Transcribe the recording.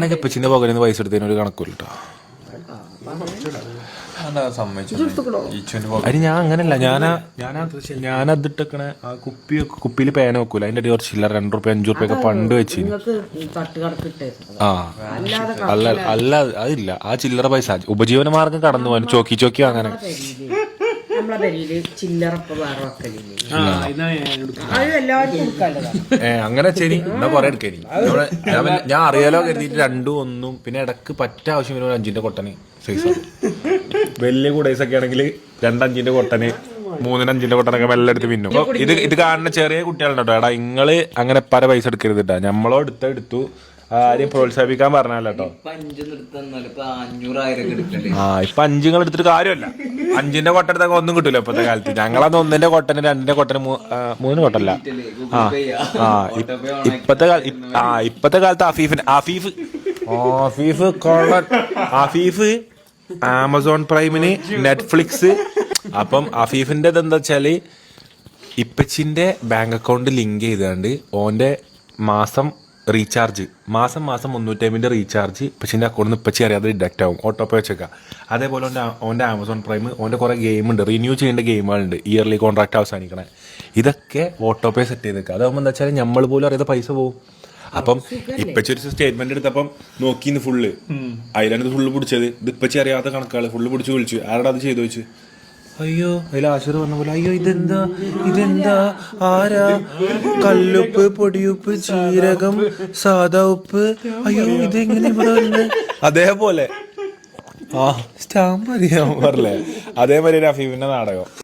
ഞാനൊക്കെ ഇപ്പച്ചിന്റെ പോകലിന്ന് പൈസ എടുത്തതിന് ഒരു കണക്കൂല്ല കേട്ടോ. അതിന് ഞാൻ അങ്ങനല്ല, ഞാനതിട്ടക്കണ ആ കുപ്പിയിൽ പേന വെക്കൂല, അതിന്റെ അടി കുറച്ച് ചില്ലറ 2 റുപ്യ 5 റുപ്യ ഒക്കെ പണ്ട് വെച്ച്. ആ അല്ല അതില്ല, ആ ചില്ലറ പൈസ ഉപജീവന മാർഗം കടന്നു പോകാൻ ചോക്കി അങ്ങനെ. അങ്ങനെ ശരി എന്നാ കൊറേ എടുക്കനി. ഞാൻ അറിയാലോ കരുതിയിട്ട് 2 1 പിന്നെ ഇടക്ക് പറ്റ ആവശ്യം വരുമ്പോൾ 5ന്റെ കൊട്ടന് സൈസ്. വലിയ കൂടേസൊക്കെ ആണെങ്കിൽ 2 5ന്റെ കൊട്ടന് 3 5ന്റെ കൊട്ടനൊക്കെ മെല്ലെ എടുത്ത് പിന്നും. ഇത് കാണുന്ന ചെറിയ കുട്ടികളുണ്ടോ, എടാ ഇങ്ങള് അങ്ങനെ പല പൈസ എടുക്കരുതിട്ടാ, നമ്മളോ എടുത്തു ആരെയും പ്രോത്സാഹിപ്പിക്കാൻ പറഞ്ഞല്ലോ കേട്ടോ. ഇപ്പൊ 5 എടുത്തിട്ട് കാര്യമല്ല. 5ന്റെ കൊട്ട എടുത്താൽ ഒന്നും കിട്ടൂല ഇപ്പത്തെ കാലത്ത്. ഞങ്ങളന്ന് 1ന്റെ കൊട്ടന് 2ന്റെ കൊട്ടന് 3 കൊട്ടല്ല. ഇപ്പത്തെ കാലത്ത് ആഫീഫ് ആമസോൺ പ്രൈമിന് Netflix. അപ്പം അഫീഫിന്റെ എന്താ വെച്ചാല് ഇപ്പച്ചിന്റെ ബാങ്ക് അക്കൗണ്ട് ലിങ്ക് ചെയ്താണ്ട് ഓന്റെ മാസം 350 റീചാർജ് ഇപ്പച്ചിന്റെ അക്കൗണ്ടിൽ നിന്ന് ഇപ്പച്ചി അറിയാതെ ഡിഡക്റ്റ് ആവും, ഓട്ടോ പേ വെച്ചേക്കാം. അതേപോലെ ഓന്റെ ആമസോൺ പ്രൈം, ഓന്റെ കുറെ ഗെയിം ഉണ്ട്, റിന്യൂ ചെയ്യേണ്ട ഗെയിമുകളുണ്ട്, ഇയർലി കോൺട്രാക്ട് അവസാനിക്കണേ. ഇതൊക്കെ ഓട്ടോ പേ സെറ്റ് ചെയ്തേക്കുക. അതാകുമ്പോൾ എന്താ വെച്ചാൽ നമ്മൾ പോലും അറിയാതെ പൈസ പോകും. അപ്പം ഇപ്പച്ചൊരു സ്റ്റേറ്റ്മെന്റ് എടുത്തപ്പം നോക്കിന്ന് ഫുള്ള് അതിലാണ് ഫുള്ള് പിടിച്ചത്. ഇത് ഇപ്പച്ചി അറിയാത്ത കണക്കാള് ഫുള്ള് പിടിച്ച് വിളിച്ചു, ആരുടെ അത് ചെയ്തു വെച്ചു. അയ്യോ അതിൽ ആശുർ പറഞ്ഞ പോലെ, അയ്യോ ഇതെന്താ ആരാ, കല്ലുപ്പ്, പൊടിയുപ്പ്, ജീരകം, സാദാ ഉപ്പ്, അയ്യോ ഇതെങ്ങനെ ഇവിടെ വന്ന്, അതേപോലെ സ്റ്റാമ്പ് അറിയാൻ പറഞ്ഞേ. അതേമാതിരി അഫീഫിന്റെ നാടകം.